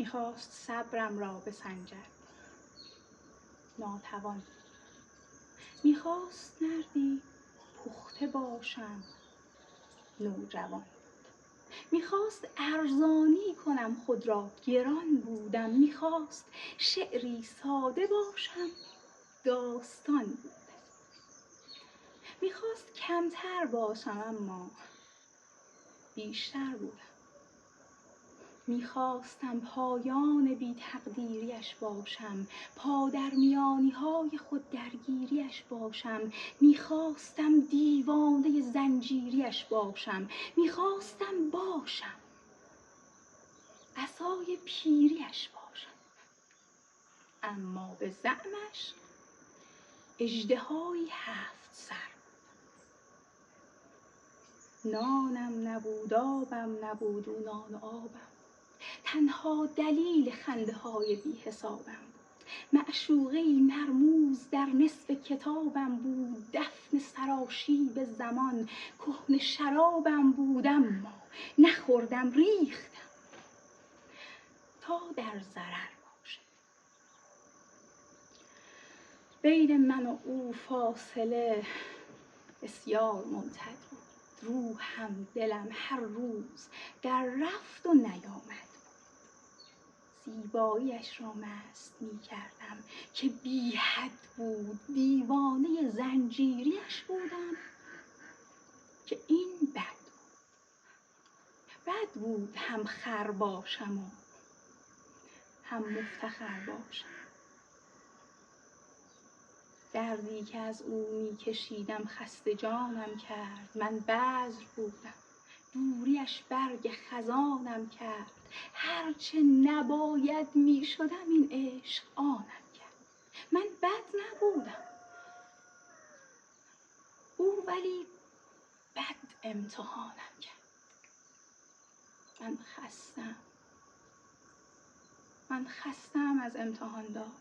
میخواست صبرم را بسنجد، ناتوان. میخواست مردی پخته باشم، نوجوان. میخواست ارزانی کنم خود را، گران بودم. میخواست شعری ساده باشم، داستان بودم. میخواست کمتر باشم اما بیشتر بودم. میخواستم پایان بی تقدیریش باشم، پا در میانی‌های خود درگیریش باشم. میخواستم دیوانه زنجیریش باشم، میخواستم باشم عصای پیریش باشم. اما به زعمش اژدهایی 7 سر. نانم نبود، آبم نبود، او نان و آبم. تنها دلیل خنده های بی حسابم بود. معشوقه‌ای مرموز در نصف کتابم بود. دفن سراشیب زمان کهنه شرابم بود. اما نخوردم، ریختم تا در ضرر باشم. بین من و او فاصله بسیار ممتد بود. روحم دلم هر روز در رفت و نیامد. زیباییش را مست می کردم که بی حد بود. دیوانه زنجیریش بودم که این بد بود. بد بود هم خر باشم و هم مفتخر باشم. دردی که از او می کشیدم خسته جانم کرد. من بذر بودم، دوریش برگ خزانم کرد. هرچه نباید می شدم این عشق آنم کرد. من بد نبودم، او ولی بد امتحانم کرد. من خستم از امتحان دادن.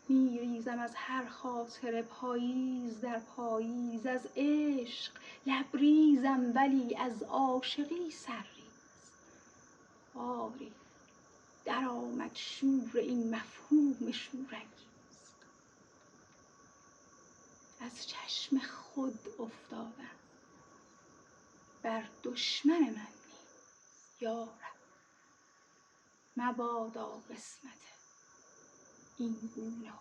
می ریزم از هر خاطر پاییز در پاییز. از عشق لبریزم ولی از عاشقی سرریز. آری در آمد شور این مفهوم شورانگیز. از چشم خود افتادم بر دشمن من نیز. یا رب مبادا قسمت این گونه